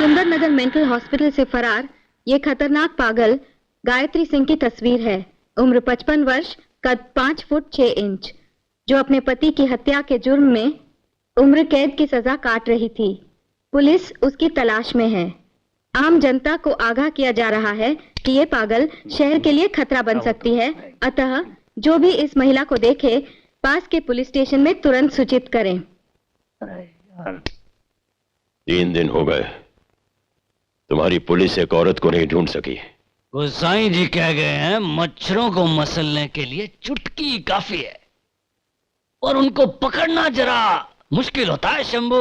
Sundernagar mental hospital से फरार ये खतरनाक पागल गायत्री सिंह की तस्वीर है। उम्र 55 वर्ष, कद 5 फुट 6 इंच, जो अपने पति की हत्या के जुर्म में उम्र कैद की सजा काट रही थी। पुलिस उसकी तलाश में है। आम जनता को आगाह किया जा रहा है कि ये पागल शहर के लिए खतरा बन सकती है, अतः जो भी इस महिला को देखे पास के पुलिस स्टेशन में तुरंत सूचित करें। 3 दिन हो गए, तुम्हारी पुलिस एक औरत को नहीं ढूंढ सकी। गोसाई जी कह गए हैं मच्छरों को मसलने के लिए चुटकी काफी है, और उनको पकड़ना जरा मुश्किल होता है शंभू।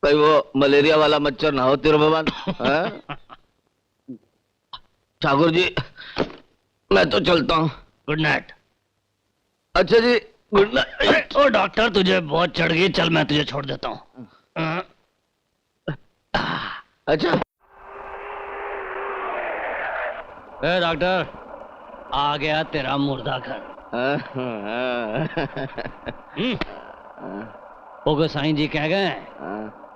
कोई वो मलेरिया वाला मच्छर ना हो तेरे भगवान। ठाकुर जी मैं तो चलता हूँ। Good night. अच्छा जी गुड नाइट। ओ डॉक्टर तुझे बहुत चढ़ गई, चल मैं तुझे छोड़ देता हूँ। अच्छा डॉक्टर आ गया तेरा मुर्दा घर। ओ गोसाई जी कह गए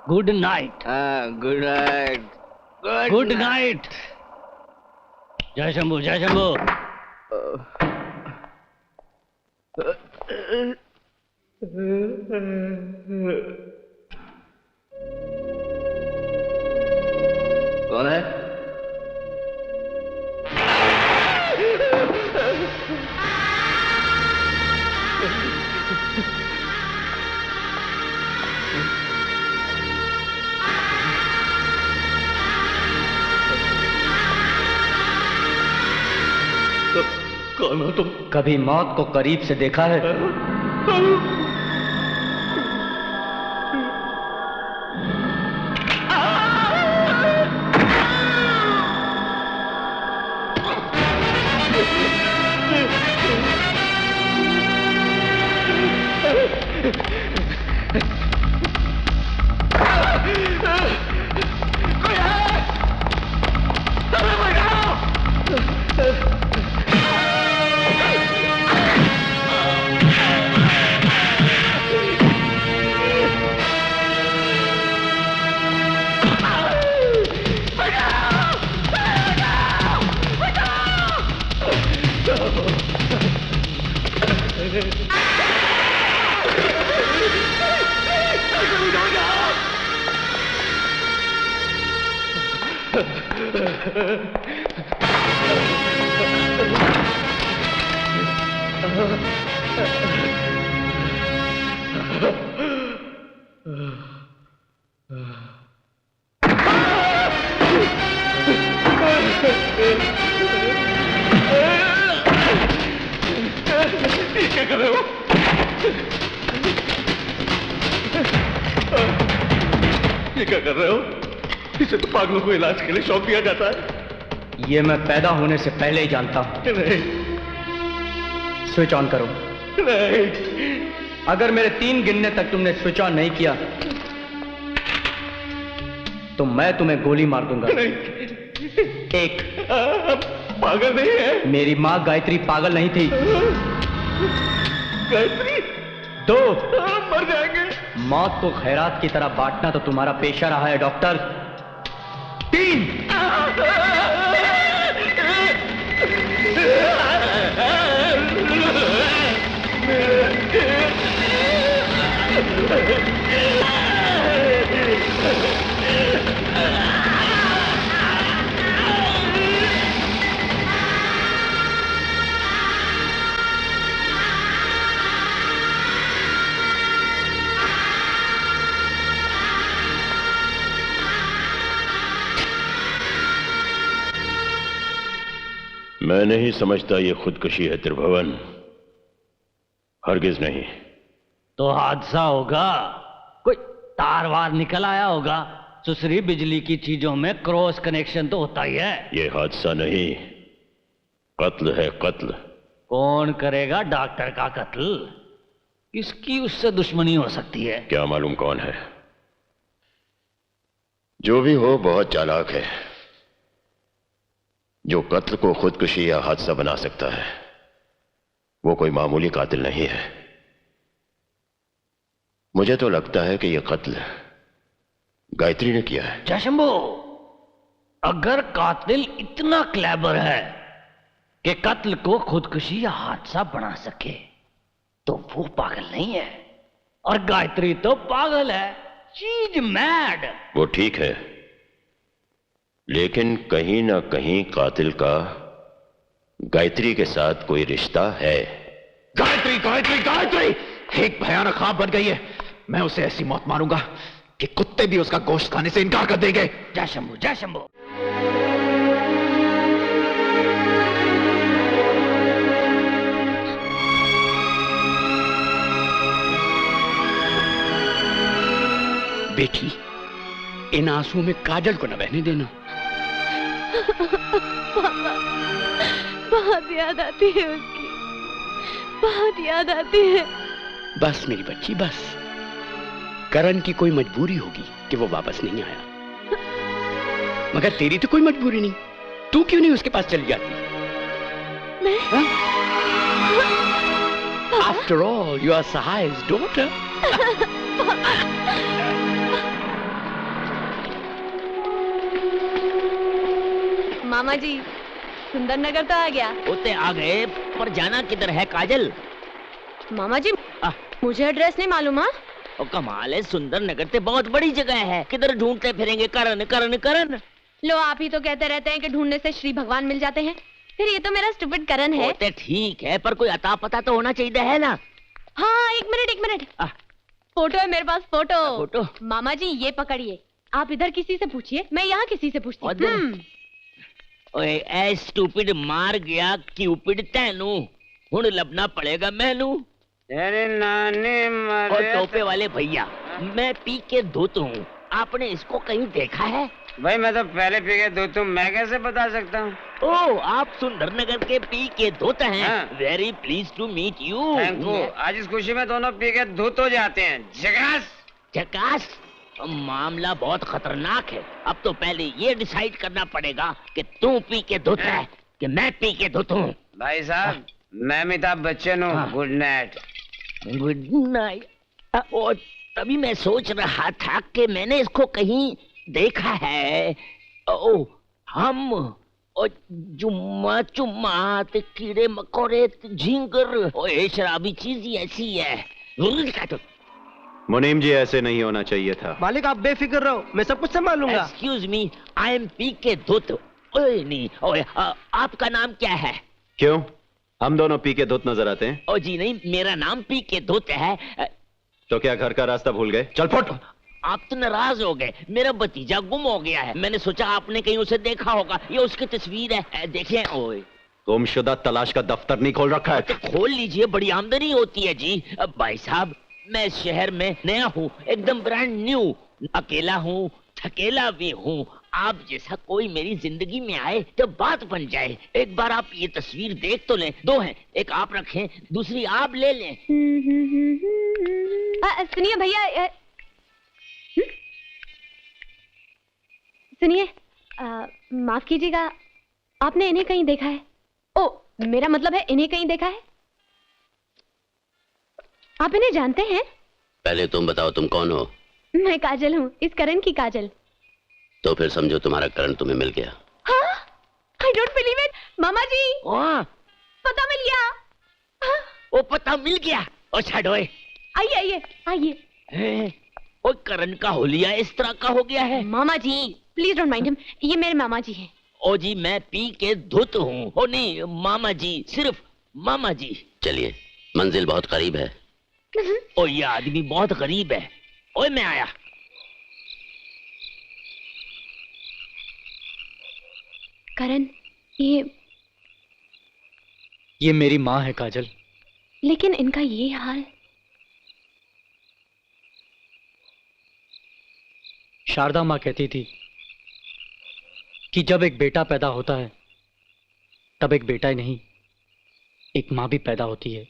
good night. Good night. Good night. जय शंभू जय शंभू। कौन है? कौन हो तुम? कभी मौत को करीब से देखा है? क्या कर रहे हो? ये क्या कर रहे हो? इसे तो पागलों को इलाज के लिए शौक दिया जाता है। ये मैं पैदा होने से पहले ही जानता हूं। नहीं। स्विच ऑन करो। नहीं। अगर मेरे 3 गिनने तक तुमने स्विच ऑन नहीं किया तो मैं तुम्हें गोली मार दूंगा। नहीं। 1। पागल नहीं है। मेरी माँ गायत्री पागल नहीं थी। गायत्री। 2। मर जाएंगे। मौत को खैरात की तरह बांटना तो तुम्हारा पेशा रहा है डॉक्टर। 3। मैं नहीं समझता ये खुदकुशी है त्रिभुवन, हरगिज नहीं। तो हादसा होगा, कोई तार वार निकल आया होगा। सुसरी बिजली की चीजों में क्रॉस कनेक्शन तो होता ही है। ये हादसा नहीं, कत्ल है, कत्ल। कौन करेगा डॉक्टर का कत्ल? किसकी उससे दुश्मनी हो सकती है? क्या मालूम कौन है। जो भी हो बहुत चालाक है। जो कत्ल को खुदकुशी या हादसा बना सकता है वो कोई मामूली कातिल नहीं है। मुझे तो लगता है कि यह कत्ल गायत्री ने किया है। जयशंभू, अगर कातिल इतना क्लेवर है कि कत्ल को खुदकुशी या हादसा बना सके तो वो पागल नहीं है, और गायत्री तो पागल है। She is mad. वो ठीक है, लेकिन कहीं ना कहीं कातिल का गायत्री के साथ कोई रिश्ता है। गायत्री गायत्री गायत्री एक भयानक ख्वाब बन गई है। मैं उसे ऐसी मौत मारूंगा कि कुत्ते भी उसका गोश्त खाने से इनकार कर देंगे। जयशंभू, जयशंभू। बेटी, इन आंसुओं में काजल को न बहने देना। बहुत याद आती है उसकी, बहुत याद आती है। बस मेरी बच्ची बस। करण की कोई मजबूरी होगी कि वो वापस नहीं आया, मगर तेरी तो कोई मजबूरी नहीं। तू क्यों नहीं उसके पास चली जाती? मैं? आफ्टर ऑल यू आर सहाय's daughter। मामा जी, सुंदर नगर तो आ गया। होते आ गए, पर जाना किधर है काजल? मामा जी, मुझे एड्रेस नहीं मालूम। हाँ, और कमाल है, सुंदर नगर तो बहुत बड़ी जगह है, किधर ढूंढते फिरेंगे? करण करण करण। लो, आप ही तो कहते रहते हैं कि ढूंढने से श्री भगवान मिल जाते हैं। फिर ये तो मेरा स्टूपिड करण है। होते ठीक है, पर कोई अता पता तो होना चाहिए है ना। हाँ, एक मिनट। फोटो है मेरे पास, फोटो। फोटो? मामा जी, ये पकड़िए। आप इधर किसी से पूछिए, मैं यहाँ किसी से पूछती हूँ। ओए, ऐ स्टूपिड मार गया क्यूपिड तैनू, हुण लबना पड़ेगा मैनू। तेरे नानी और टोपे वाले भैया, मैं पी के धुत हूँ, आपने इसको कहीं देखा है? भाई मैं तो पहले पी के धुत हूँ, मैं कैसे बता सकता हूँ? ओह, आप सुंदरनगर के पी के धुत हैं। हाँ। Very please to meet you. Thank you. आज इस खुशी में दोनों पी के धुत हो जाते हैं। झकास झकास। मामला बहुत खतरनाक है। अब तो पहले ये डिसाइड करना पड़ेगा कि तू पी के धुत है कि मैं पी के धुत हूँ। भाई साहब, मैं अमिताभ बच्चन हूँ। Good night. Good night. और तभी मैं सोच रहा था कि मैंने इसको कहीं देखा है। ओ, हम और जुम्मा चुम्मात कीड़े मकोड़े झिंगर और ये शराबी चीज ही ऐसी है। मुनीम जी, ऐसे नहीं होना चाहिए था। मालिक, आप बेफिक्र रहो, मैं सब कुछ संभाल लूंगा। Excuse me, I am P के धुत। ओए नहीं, ओए, आपका नाम क्या है? क्यों, हम दोनों पी के धुत नजर आते हैं? ओ जी नहीं, मेरा नाम पी के धुत है। तो क्या घर का रास्ता भूल गए? चल फुट। आप तो नाराज हो गए। मेरा भतीजा गुम हो गया है, मैंने सोचा आपने कहीं उसे देखा होगा। ये उसकी तस्वीर है, देखिए। ओए, गुमशुदा तलाश का दफ्तर नहीं खोल रखा है? तो खोल लीजिए, बड़ी आमदनी होती है जी। अब भाई साहब, मैं शहर में नया हूँ, एकदम ब्रांड न्यू, अकेला हूँ, थकेला भी हूँ। आप जैसा कोई मेरी जिंदगी में आए तो बात बन जाए। एक बार आप ये तस्वीर देख तो लें। दो हैं, एक आप रखें, दूसरी आप ले लें। सुनिए भैया, सुनिए, माफ कीजिएगा, आपने इन्हें कहीं देखा है? ओ, मेरा मतलब है इन्हें कहीं देखा है? आप इन्हें जानते हैं? पहले तुम बताओ, तुम कौन हो? मैं काजल हूँ, इस करण की काजल। तो फिर समझो तुम्हारा करण तुम्हें मिल गया। हाँ? I don't believe it, मामा जी। पता मिल गया। हाँ? वो पता मिल गया। और छाड़ोए, आइए आइए आइए। और करण का होलिया इस तरह का हो गया है। मामा जी, प्लीज डोंट माइंड हिम, ये मेरे मामा जी हैं। ओ जी, मैं पी के धुत हूँ। ओ नहीं, मामा जी, सिर्फ मामा जी। चलिए, मंजिल बहुत करीब है। ओ, ये आदमी बहुत गरीब है। ओए, मैं आया। करण, ये मेरी माँ है काजल। लेकिन इनका ये हाल। शारदा माँ कहती थी कि जब एक बेटा पैदा होता है तब एक बेटा ही नहीं, एक माँ भी पैदा होती है।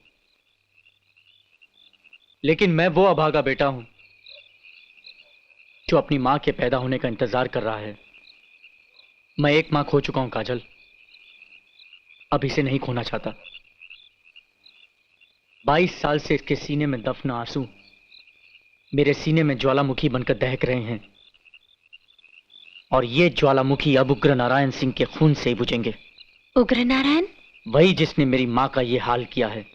लेकिन मैं वो अभागा बेटा हूं जो अपनी माँ के पैदा होने का इंतजार कर रहा है। मैं एक माँ खो चुका हूं काजल, अब इसे नहीं खोना चाहता। 22 साल से इसके सीने में दफन आंसू मेरे सीने में ज्वालामुखी बनकर दहक रहे हैं। और ये ज्वालामुखी अब उग्र नारायण सिंह के खून से ही बुझेंगे। उग्र नारायण? वही जिसने मेरी माँ का ये हाल किया है,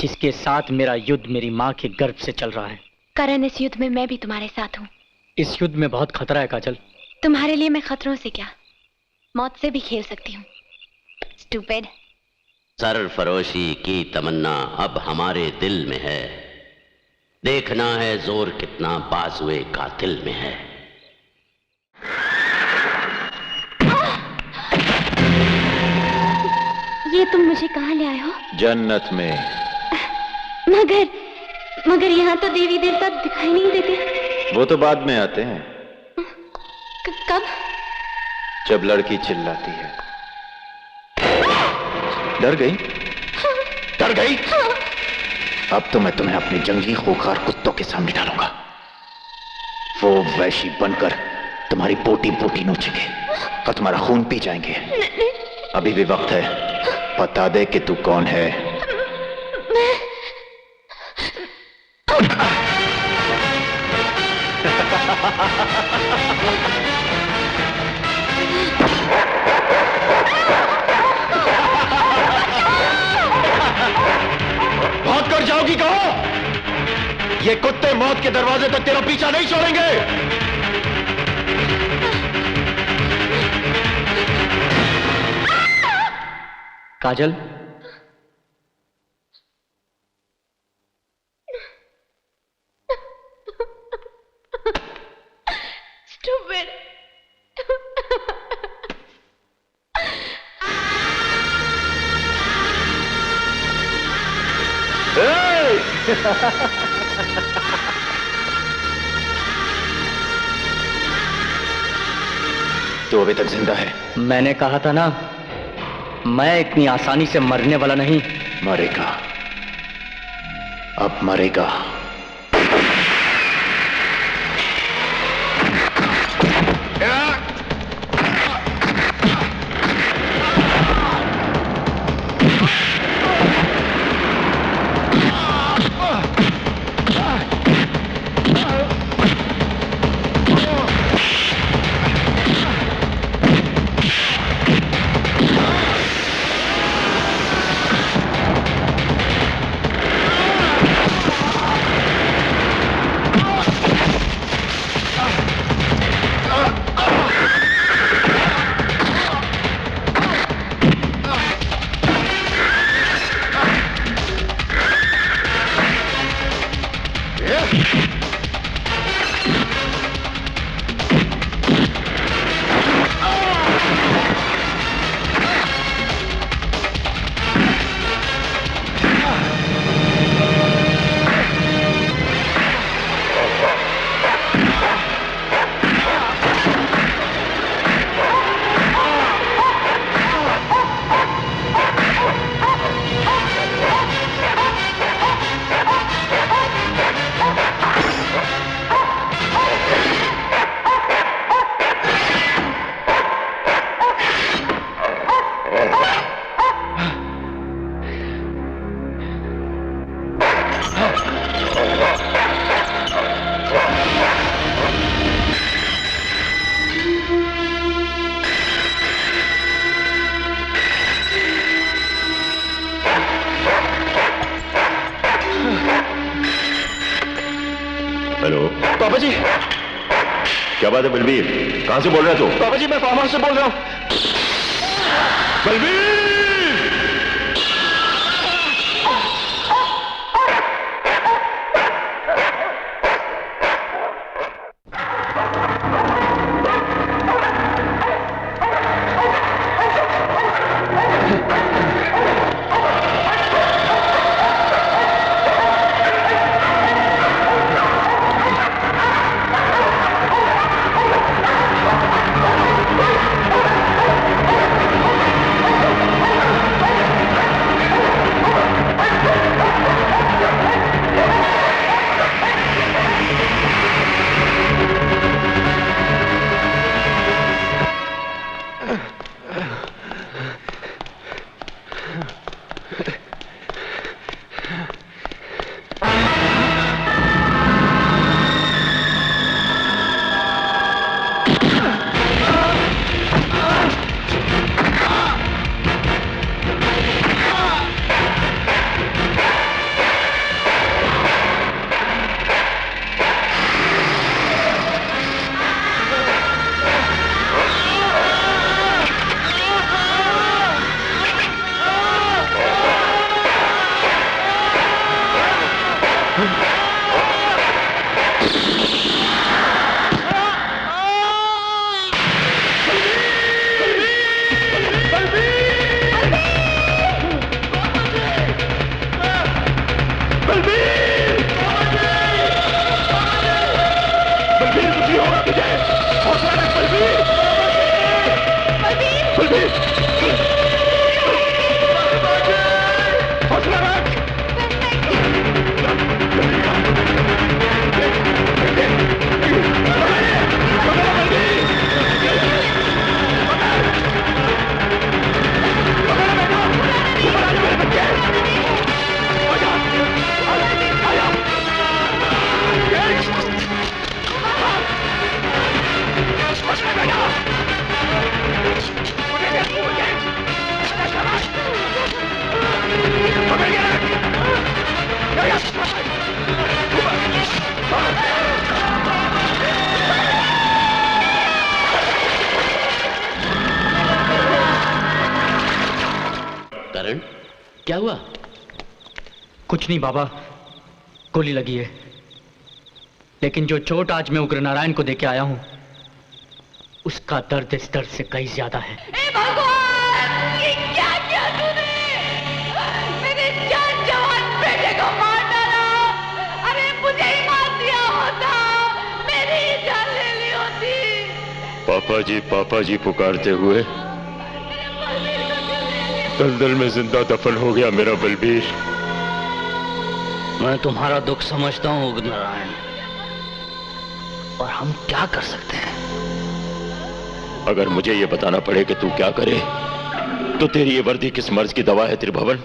जिसके साथ मेरा युद्ध मेरी माँ के गर्भ से चल रहा है। करण, इस युद्ध में मैं भी तुम्हारे साथ हूँ। इस युद्ध में बहुत खतरा है काजल। तुम्हारे लिए मैं खतरों से क्या, मौत से भी खेल सकती हूँ। स्टूपिड। सरफरोशी की तमन्ना अब हमारे दिल में है, देखना है जोर कितना बाजुए कातिल में है। ये तुम मुझे कहाँ ले आए हो? जन्नत में। मगर यहाँ तो देवी देवता दिखाई नहीं देते। वो तो बाद में आते हैं। कब? जब लड़की चिल्लाती है। डर गई? डर गई? अब तो मैं तुम्हें अपने जंगली खूंखार कुत्तों के सामने डालूंगा। वो वैशी बनकर तुम्हारी बोटी बोटी नोचेंगे और तुम्हारा खून पी जाएंगे। अभी भी वक्त है, बता दे कि तू कौन है। भाग कर जाओगी कहां? ये कुत्ते मौत के दरवाजे तक तेरा पीछा नहीं छोड़ेंगे। काजल, Stupid. तू अभी तक जिंदा है। मैंने कहा था ना, मैं इतनी आसानी से मरने वाला नहीं। मरेगा, अब मरेगा। पापा जी। क्या बात है बलबीर, कहां से बोल रहे हो? पापा जी मैं फार्म हाउस से बोल रहा हूं। बलबीर! मां की जय। हौसला रख बलबीर। बलबीर हौसला रख। करण, क्या हुआ? कुछ नहीं बाबा, गोली लगी है। लेकिन जो चोट आज मैं उग्र नारायण को देके आया हूं, उसका दर्द इस दर्द से कहीं ज्यादा है। भगवान, ये क्या किया तूने? मेरे जान जवान बेटे को मार डाला। अरे मुझे ही मार दिया होता, मेरी ही जान ले ली होती। पापा जी पुकारते हुए दलदल में जिंदा दफन हो गया मेरा बलबीर। मैं तुम्हारा दुख समझता हूं उग्र नारायण, और हम क्या कर सकते हैं? अगर मुझे ये बताना पड़े कि तू क्या करे, तो तेरी ये वर्दी किस मर्ज की दवा है त्रिभुवन?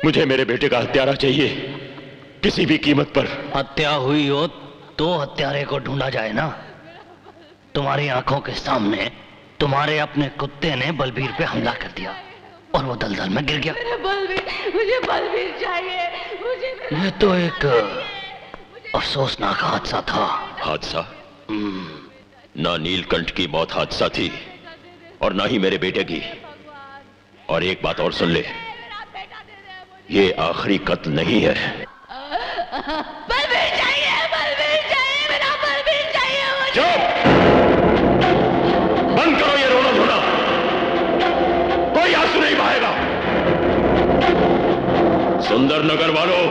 मुझे मेरे बेटे का हत्यारा चाहिए, किसी भी कीमत पर। हत्या हुई हो तो हत्यारे को ढूंढा जाए ना। तुम्हारी आंखों के सामने तुम्हारे अपने कुत्ते ने बलबीर पे हमला कर दिया और वो दलदल में गिर गया। मेरा बलबीर, मुझे बलबीर चाहिए, मुझे। ये तो एक अफसोसनाक हादसा था। हादसा? ना नीलकंठ की मौत हादसा थी और ना ही मेरे बेटे की। और एक बात और सुन ले, ये आखिरी कत्ल नहीं है। बलबीर चाहिए, मेरा बलबीर चाहिए मुझे। चुप! बंद करो ये रोना धोना, कोई आंसू नहीं बहाएगा। सुंदरनगर वालों,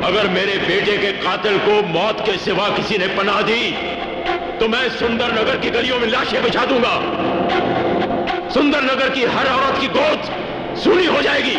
अगर मेरे बेटे के कातिल को मौत के सिवा किसी ने पनाह दी, तो मैं सुंदरनगर की गलियों में लाशें बिछा दूंगा। सुंदरनगर की हर औरत की गोद सूनी हो जाएगी।